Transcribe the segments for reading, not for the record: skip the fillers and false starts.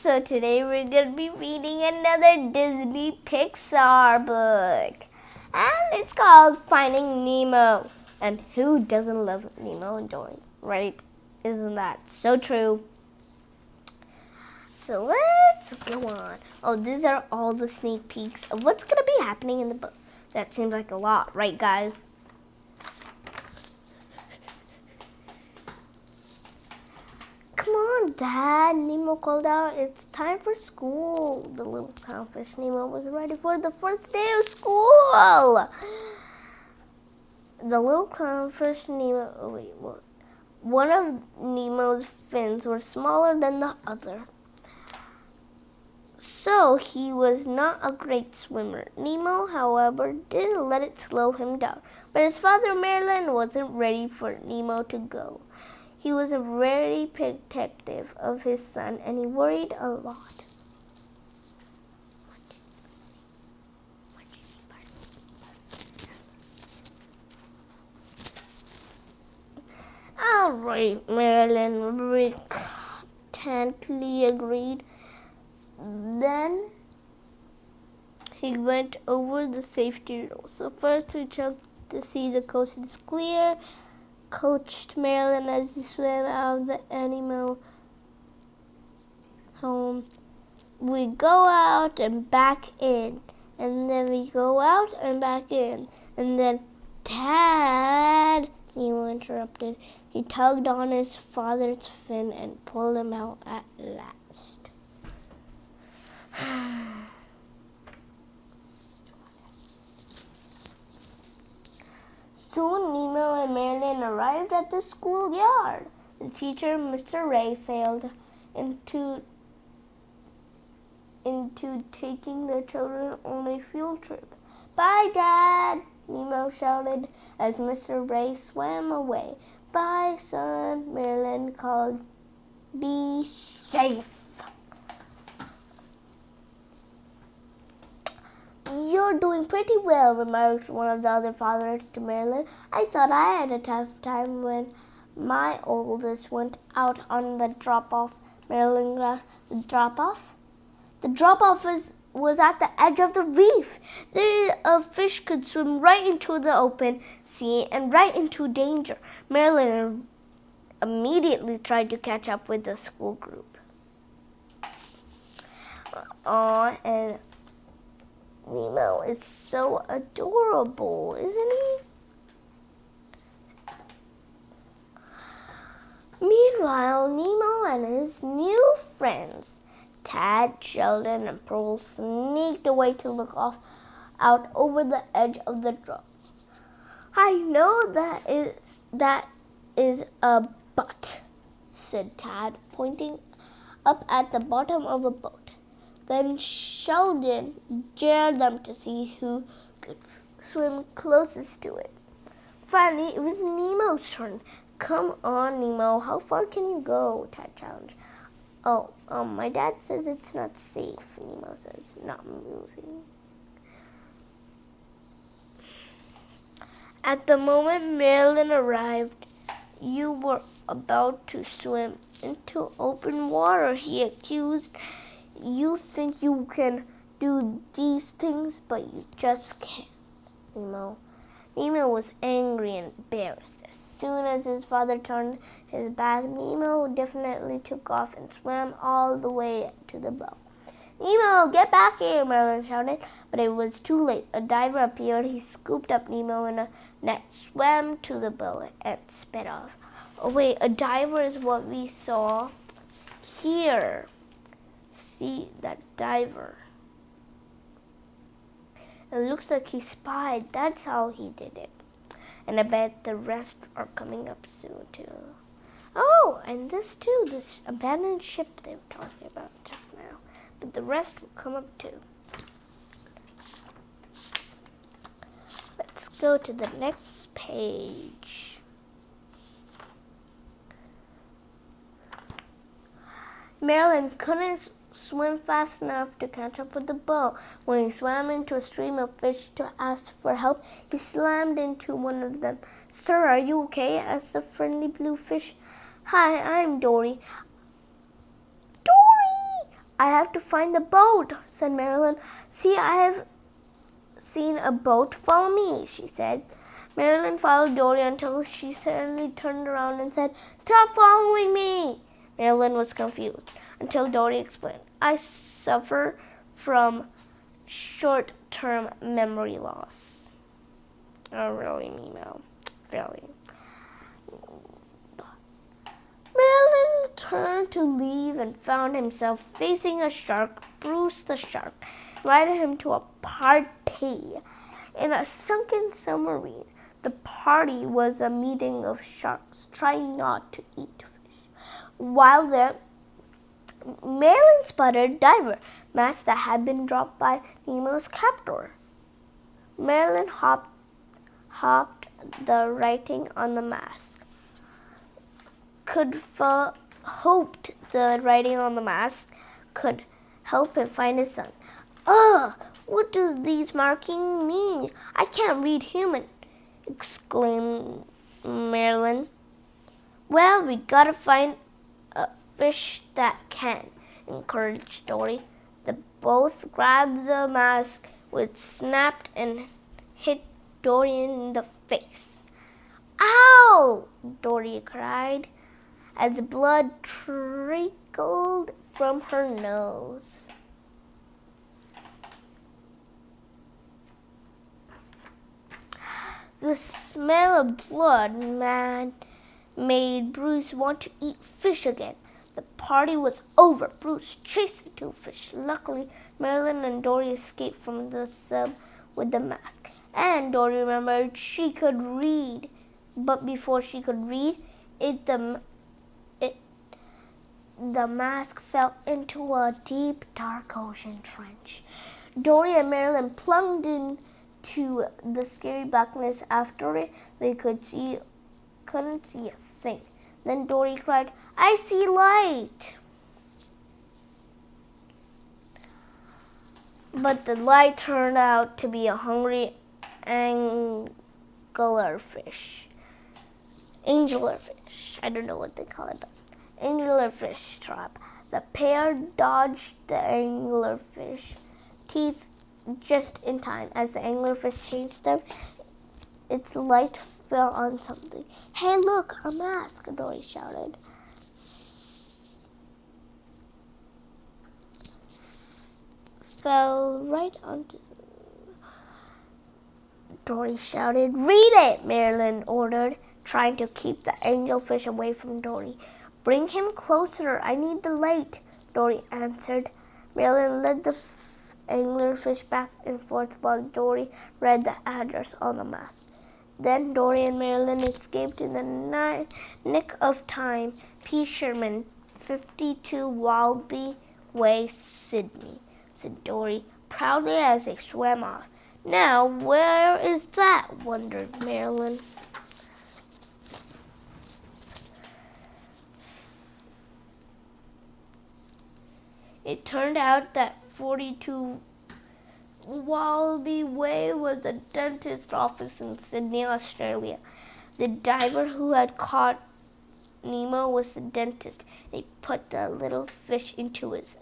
So today we're going to be reading another Disney Pixar book. And it's called Finding Nemo. And who doesn't love Nemo and Dory, right? Isn't that so true? So let's go on. Oh, these are all the sneak peeks of what's going to be happening in the book. That seems like a lot, right guys? Come on, Dad, Nemo called out. It's time for school. The little clownfish Nemo was ready for the first day of school. The little clownfish Nemo, one of Nemo's fins were smaller than the other. So he was not a great swimmer. Nemo, however, didn't let it slow him down. But his father, Marilyn, wasn't ready for Nemo to go. He was very protective of his son, and he worried a lot. All right, Marilyn reluctantly agreed. Then he went over the safety rules. So first we checked to see the coast is clear, coached Marilyn as he swam out of the animal home. We go out and back in, and then we go out and back in, and then Dad, Nemo interrupted. He tugged on his father's fin and pulled him out at last. Soon Nemo and Marilyn arrived at the schoolyard. The teacher, Mr. Ray, sailed into taking the children on a field trip. Bye, Dad, Nemo shouted as Mr. Ray swam away. Bye, son, Marilyn called. Be safe. You're doing pretty well, remarked one of the other fathers to Marilyn. I thought I had a tough time when my oldest went out on the drop-off. Marilyn grasped. The drop-off? The drop-off was at the edge of the reef. There a fish could swim right into the open sea and right into danger. Marilyn immediately tried to catch up with the school group. And Nemo is so adorable, isn't he? Meanwhile, Nemo and his new friends, Tad, Sheldon, and Pearl, sneaked away to look out over the edge of the drop. I know that is a butt, said Tad, pointing up at the bottom of a boat. Then Sheldon dared them to see who could swim closest to it. Finally, it was Nemo's turn. Come on, Nemo. How far can you go? Tad challenged. My dad says it's not safe, Nemo says, not moving. At the moment Marilyn arrived, you were about to swim into open water, he accused. You think you can do these things, but you just can't, Nemo. Nemo was angry and embarrassed. As soon as his father turned his back, Nemo definitely took off and swam all the way to the boat. Nemo, get back here, Marilyn shouted, but it was too late. A diver appeared. He scooped up Nemo in a net, swam to the boat, and sped off. Oh, wait, a diver is what we saw here. See that diver. It looks like he spied. That's how he did it. And I bet the rest are coming up soon too. Oh, and this too, this abandoned ship they were talking about just now. But the rest will come up too. Let's go to the next page. Marilyn couldn't swim fast enough to catch up with the boat. When he swam into a stream of fish to ask for help, he slammed into one of them. Sir, are you okay? Asked the friendly blue fish. Hi, I'm Dory. Dory! I have to find the boat, said Marilyn. See, I have seen a boat. Follow me, she said. Marilyn followed Dory until she suddenly turned around and said, Stop following me! Marilyn was confused until Dory explained, I suffer from short-term memory loss. Oh, really, Nemo? Really. Marilyn turned to leave and found himself facing a shark, Bruce the shark, invited him to a party in a sunken submarine. The party was a meeting of sharks trying not to eat fish. While there, Marilyn spotted a diver mask that had been dropped by Nemo's captor. Marilyn hopped the writing on the mask. Hoped the writing on the mask could help him find his son. Ugh! What do these markings mean? I can't read human, exclaimed Marilyn. Well, we gotta find a fish that can, encouraged Dory. They both grabbed the mask, which snapped and hit Dory in the face. Ow! Dory cried as blood trickled from her nose. The smell of blood made Bruce want to eat fish again. The party was over. Bruce chased the two fish. Luckily, Marilyn and Dory escaped from the sub with the mask. And Dory remembered she could read. But before she could read, the mask fell into a deep, dark ocean trench. Dory and Marilyn plunged into the scary blackness. After it, they couldn't see a thing. Then Dory cried, I see light! But the light turned out to be a hungry anglerfish. I don't know what they call it, but anglerfish trap. The pair dodged the anglerfish teeth just in time. As the anglerfish chased them, its light fell on something. Hey, look, a mask, Dory shouted. Fell right onto Dory shouted. Read it, Marilyn ordered, trying to keep the angelfish away from Dory. Bring him closer. I need the light, Dory answered. Marilyn led the anglerfish back and forth while Dory read the address on the mask. Then Dory and Marilyn escaped in the nick of time. P. Sherman, 52 Wallaby Way, Sydney, said Dory proudly as they swam off. Now, where is that? Wondered Marilyn. It turned out that 42 Wallaby Way was a dentist's office in Sydney, Australia. The diver who had caught Nemo was the dentist. They put the little fish into his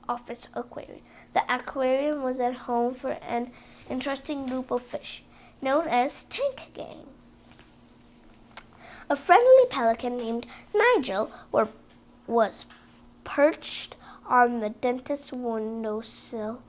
office aquarium. The aquarium was at home for an interesting group of fish, known as tank gang. A friendly pelican named Nigel was perched on the dentist's windowsill,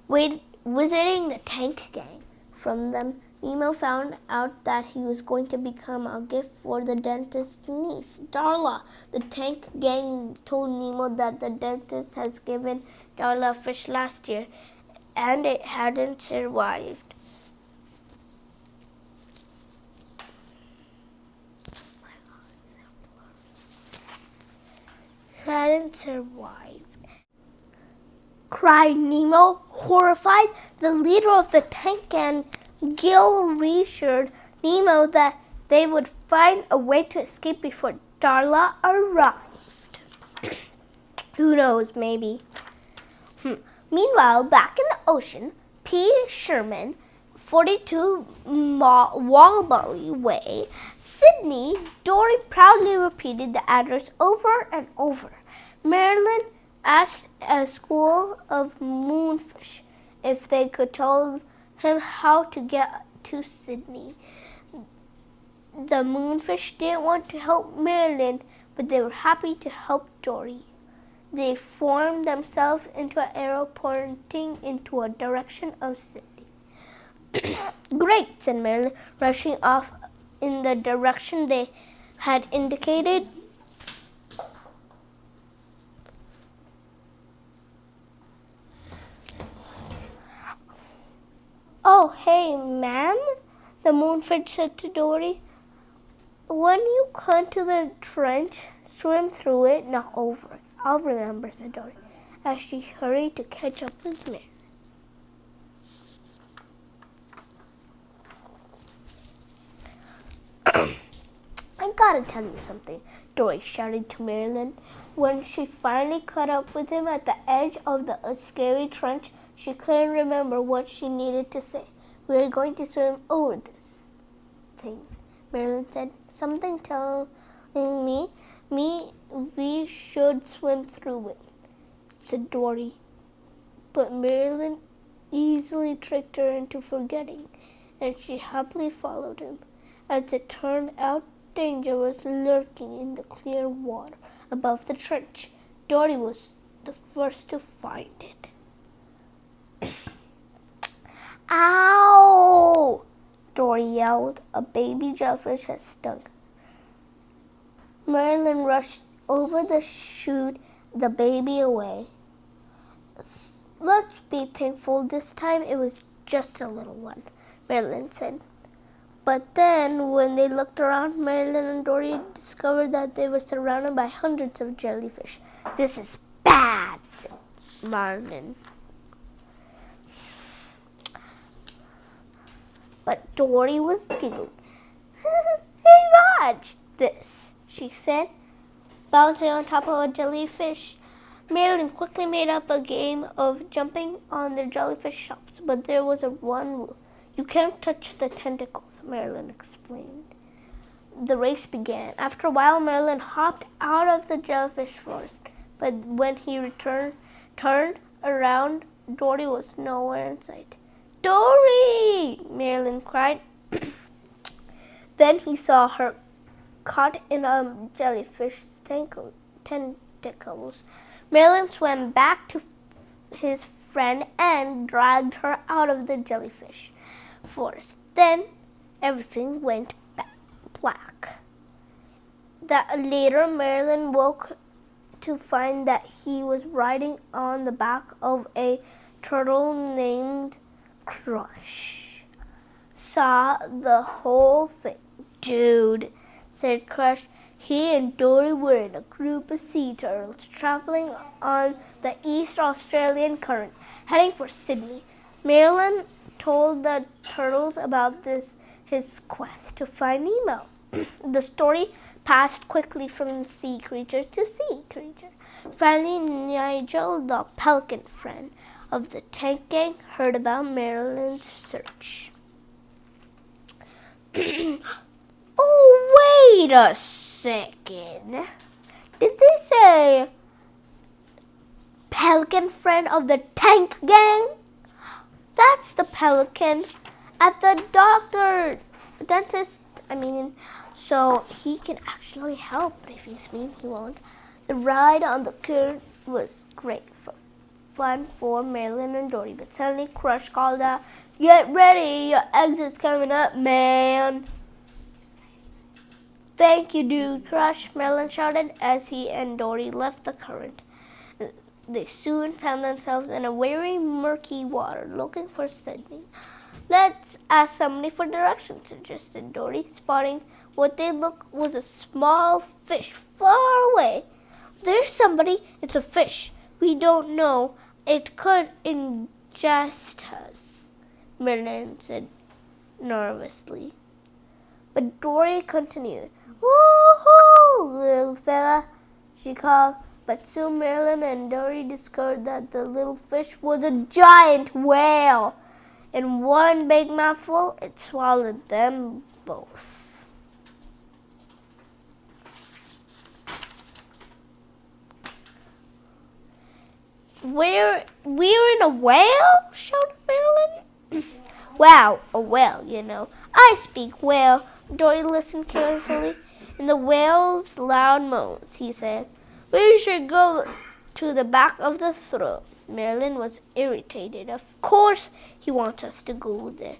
visiting the tank gang. From them, Nemo found out that he was going to become a gift for the dentist's niece, Darla. The tank gang told Nemo that the dentist has given Darla a fish last year, and it hadn't survived. Cried Nemo, horrified. The leader of the tank gang, Gil, reassured Nemo that they would find a way to escape before Darla arrived. Who knows, maybe. Meanwhile, back in the ocean, P. Sherman, 42 Wallaby Way, Sydney, Dory proudly repeated the address over and over. Marilyn, asked a school of moonfish if they could tell him how to get to Sydney. The moonfish didn't want to help Marilyn, but they were happy to help Dory. They formed themselves into an arrow pointing into a direction of Sydney. Great, said Marilyn, rushing off in the direction they had indicated. Oh, hey, ma'am, the moonfish said to Dory. When you come to the trench, swim through it, not over it. I'll remember, said Dory, as she hurried to catch up with Marilyn. I gotta tell you something, Dory shouted to Marilyn. When she finally caught up with him at the edge of the scary trench, she couldn't remember what she needed to say. We're going to swim over this thing, Marilyn said. Something telling me we should swim through it, said Dory. But Marilyn easily tricked her into forgetting, and she happily followed him. As it turned out, danger was lurking in the clear water above the trench. Dory was the first to find it. Ow! Dory yelled. A baby jellyfish had stung. Marilyn rushed over to shoot the baby away. Let's be thankful this time it was just a little one, Marilyn said. But then, when they looked around, Marilyn and Dory discovered that they were surrounded by hundreds of jellyfish. This is bad, said Marilyn. But Dory was giggling. Hey, watch this, she said, bouncing on top of a jellyfish. Marilyn quickly made up a game of jumping on the jellyfish tops, but there was one rule. You can't touch the tentacles, Marilyn explained. The race began. After a while, Marilyn hopped out of the jellyfish forest, but when he turned around, Dory was nowhere in sight. Dory! Marilyn cried. Then he saw her caught in a jellyfish tentacles. Marilyn swam back to his friend and dragged her out of the jellyfish forest. Then everything went black. Later, Marilyn woke to find that he was riding on the back of a turtle named Crush. Saw the whole thing. Dude, said Crush. He and Dory were in a group of sea turtles traveling on the East Australian current, heading for Sydney. Marilyn told the turtles about his quest to find Nemo. The story passed quickly from sea creatures to sea creatures. Finally, Nigel, the pelican friend of the tank gang, heard about Marilyn's search. Oh, wait a second. Did they say pelican friend of the tank gang? That's the pelican at the dentist. So he can actually help, but if he's mean, he won't. The ride on the current was great fun for Marilyn and Dory, but suddenly Crush called out, "Get ready, your exit's coming up, man." Thank you, dude, Crush, Marilyn shouted as he and Dory left the current. They soon found themselves in a very murky water, looking for Sydney. Let's ask somebody for directions, suggested Dory, spotting what they looked was a small fish far away. There's somebody. It's a fish. We don't know. It could ingest us, Marilyn said nervously. But Dory continued. Woo-hoo, little fella, she called. But soon Marilyn and Dory discovered that the little fish was a giant whale. In one big mouthful, it swallowed them both. We're in a whale? Shouted Marilyn. Wow, a whale, you know. I speak whale. Dory listened carefully. In the whale's loud moans, he said, we should go to the back of the throat. Marilyn was irritated. Of course he wants us to go there.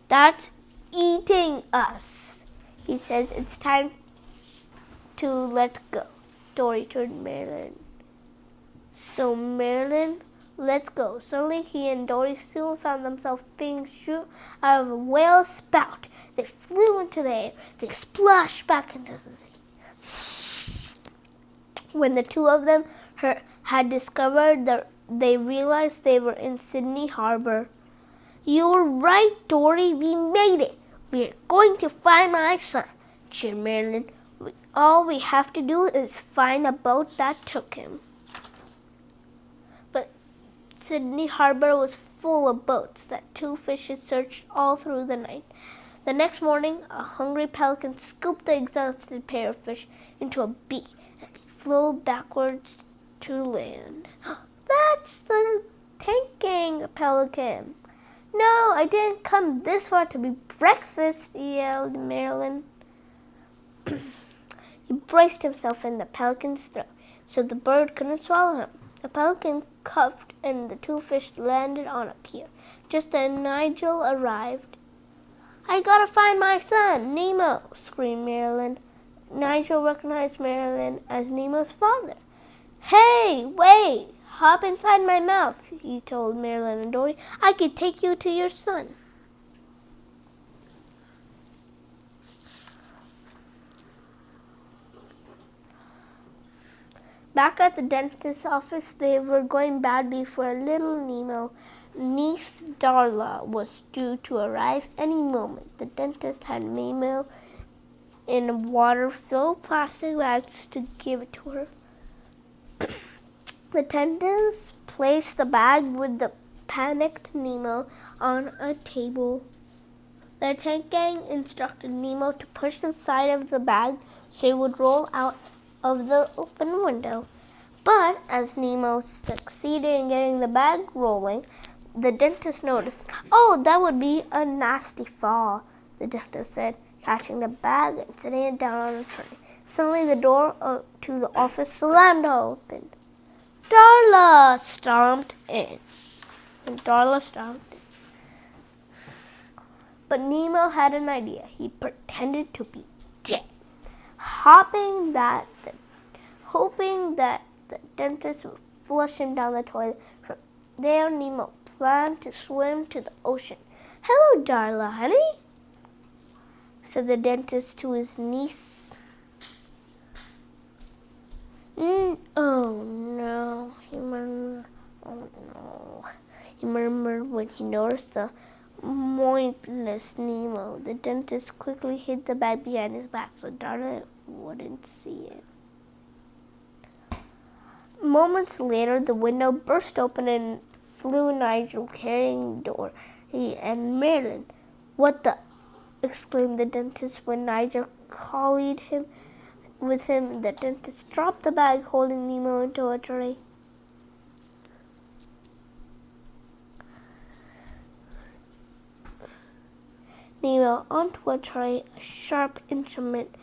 That's eating us. He says it's time to let go. Dory turned Marilyn. So Marilyn, let's go. Suddenly he and Dory soon found themselves being shot out of a whale's spout. They flew into the air. They splashed back into the sea. When the two of them had discovered they realized they were in Sydney Harbor. You were right, Dory. We made it. We're going to find my son, cheered Marilyn. All we have to do is find the boat that took him. But Sydney Harbor was full of boats that two fishes searched all through the night. The next morning, a hungry pelican scooped the exhausted pair of fish into a beak and flew backwards to land. That's the tank gang, pelican. No, I didn't come this far to be breakfast, yelled Marilyn. He braced himself in the pelican's throat so the bird couldn't swallow him. The pelican cuffed and the two fish landed on a pier. Just then Nigel arrived. I gotta find my son, Nemo, screamed Marilyn. Nigel recognized Marilyn as Nemo's father. Hey, wait! Hop inside my mouth, he told Marilyn and Dory. I could take you to your son. Back at the dentist's office, they were going badly for little Nemo. Niece Darla was due to arrive any moment. The dentist had Nemo in water-filled plastic bags to give it to her. The dentist placed the bag with the panicked Nemo on a table. The tank gang instructed Nemo to push the side of the bag so it would roll out of the open window. But as Nemo succeeded in getting the bag rolling, the dentist noticed. Oh, that would be a nasty fall, the dentist said, catching the bag and setting it down on a tray. Suddenly the door to the office slammed open. Darla stomped in. But Nemo had an idea. He pretended to be dead, hoping that the dentist would flush him down the toilet. From there, Nemo planned to swim to the ocean. Hello, Darla, honey, said the dentist to his niece. Oh no, he murmured when he noticed the mindless Nemo. The dentist quickly hid the bag behind his back so Darla wouldn't see it. Moments later, the window burst open and flew Nigel, carrying Dory and Marilyn. What the? Exclaimed the dentist when Nigel collied him. With him, the dentist dropped the bag, holding Nemo into a tray. Nemo onto a tray. A sharp instrument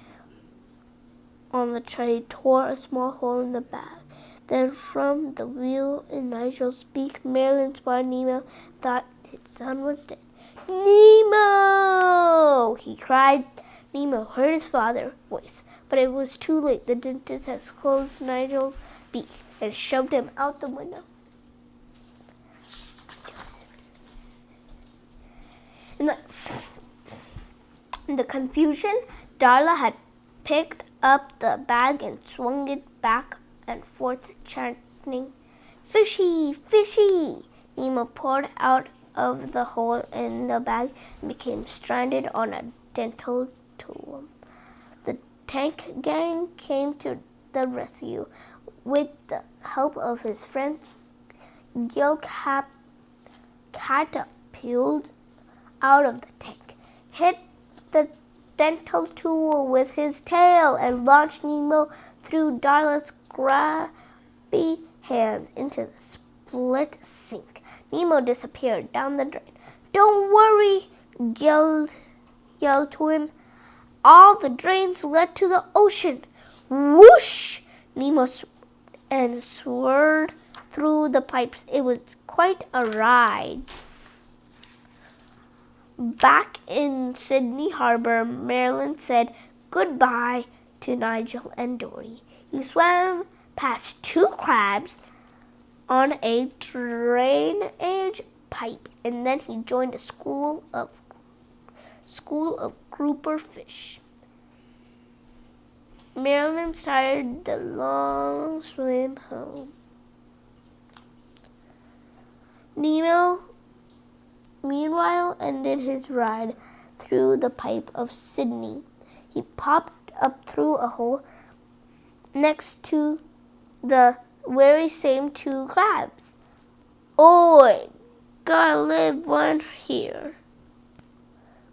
on the tray tore a small hole in the bag. Then from the wheel in Nigel's beak, Marilyn spotted Nemo, thought his son was dead. Nemo! He cried. Nemo heard his father's voice, but it was too late. The dentist had closed Nigel's beak and shoved him out the window. In the confusion, Darla had picked up the bag and swung it back and forth, chanting, Fishy! Fishy! Nemo poured out of the hole in the bag and became stranded on a dental tool. The tank gang came to the rescue. With the help of his friends, Gil catapulted out of the tank, hit the dental tool with his tail, and launched Nemo through Darla's grabby hand into the split sink. Nemo disappeared down the drain. "Don't worry," yelled to him. All the drains led to the ocean. Whoosh! Nemo swerved through the pipes. It was quite a ride. Back in Sydney Harbor, Marilyn said goodbye to Nigel and Dory. He swam past 2 crabs on a drainage pipe, and then he joined a school of grouper fish. Marilyn started the long swim home. Nemo, meanwhile, ended his ride through the pipe of Sydney. He popped up through a hole next to the very same 2 crabs. "Oi, got a live one here."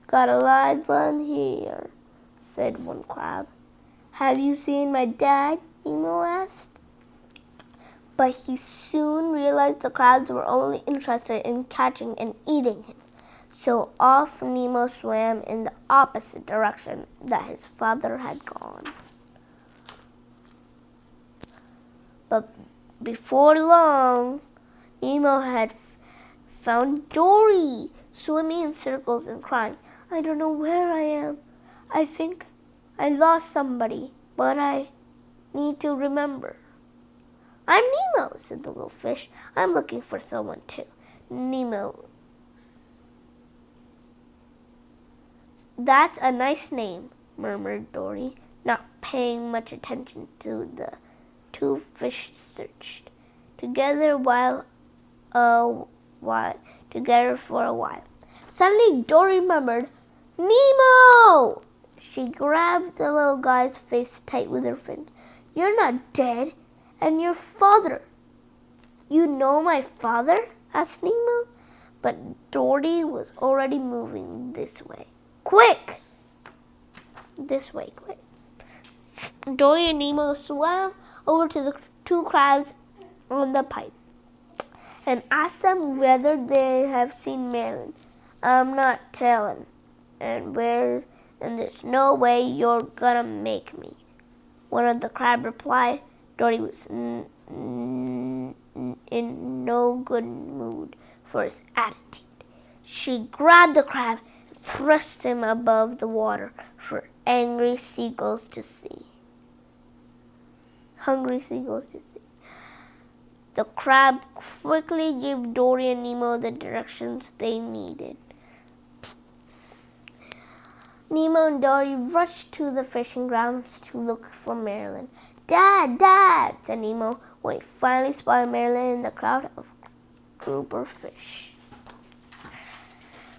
"Got a live one here," said one crab. "Have you seen my dad?" Nemo asked. But he soon realized the crabs were only interested in catching and eating him. So off Nemo swam in the opposite direction that his father had gone. But before long, Nemo had found Dory, swimming in circles and crying, "I don't know where I am. I think I lost somebody, but I need to remember." "I'm Nemo," said the little fish. "I'm looking for someone too." "Nemo. That's a nice name," murmured Dory, not paying much attention to the 2 fish searched together for a while. Suddenly Dory remembered, "Nemo!" She grabbed the little guy's face tight with her fins. "You're not dead, and your father." "You know my father?" asked Nemo. But Dory was already moving this way. "Quick! This way, quick." Dory and Nemo swam over to the 2 crabs on the pipe and asked them whether they have seen Marilyn. "I'm not telling. And there's no way you're gonna make me," one of the crab replied. Dory was in no good mood for his attitude. She grabbed the crab and thrust him above the water for angry seagulls to see. Hungry seagulls to see. The crab quickly gave Dory and Nemo the directions they needed. Nemo and Dory rushed to the fishing grounds to look for Marilyn. "Dad, Dad," said Nemo when he finally spotted Marilyn in the crowd of grouper fish.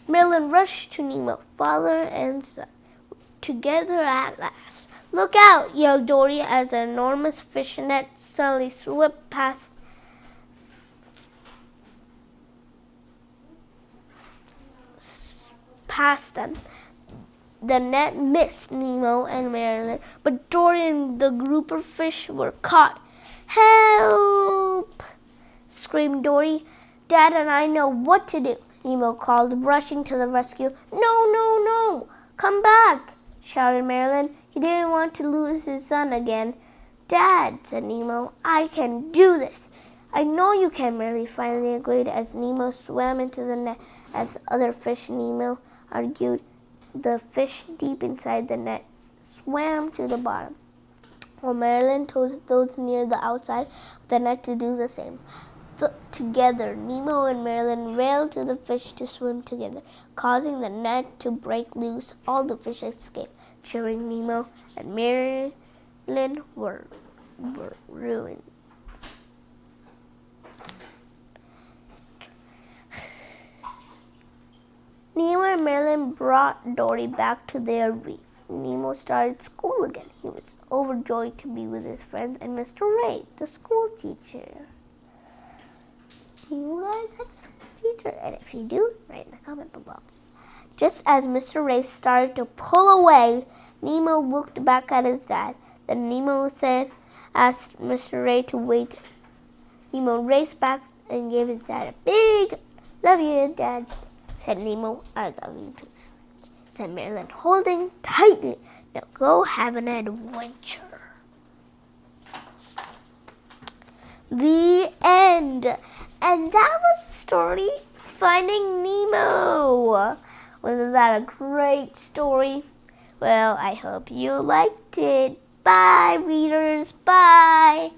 Marilyn rushed to Nemo, father and son, together at last. "Look out!" yelled Dory as an enormous fish net suddenly swept past them. The net missed Nemo and Marilyn, but Dory and the grouper fish were caught. "Help!" screamed Dory. "Dad and I know what to do," Nemo called, rushing to the rescue. "No, no, no! Come back!" shouted Marilyn. He didn't want to lose his son again. "Dad," said Nemo, "I can do this." "I know you can," Marilyn finally agreed as Nemo swam into the net as other fish. Nemo argued. The fish deep inside the net swam to the bottom, while Marilyn told those near the outside of the net to do the same. Together, Nemo and Marilyn railed to the fish to swim together, causing the net to break loose. All the fish escaped. Cheering, Nemo and Marilyn were ruined. Nemo and Marilyn brought Dory back to their reef. Nemo started school again. He was overjoyed to be with his friends and Mr. Ray, the school teacher. Do you guys have a school teacher? And if you do, write in the comment below. Just as Mr. Ray started to pull away, Nemo looked back at his dad. Then Nemo asked Mr. Ray to wait. Nemo raced back and gave his dad a big "Love you, Dad," said Nemo. "I love you too," said Marilyn, holding tightly. "Now go have an adventure." The end. And that was the story, Finding Nemo. Wasn't that a great story? Well, I hope you liked it. Bye, readers. Bye.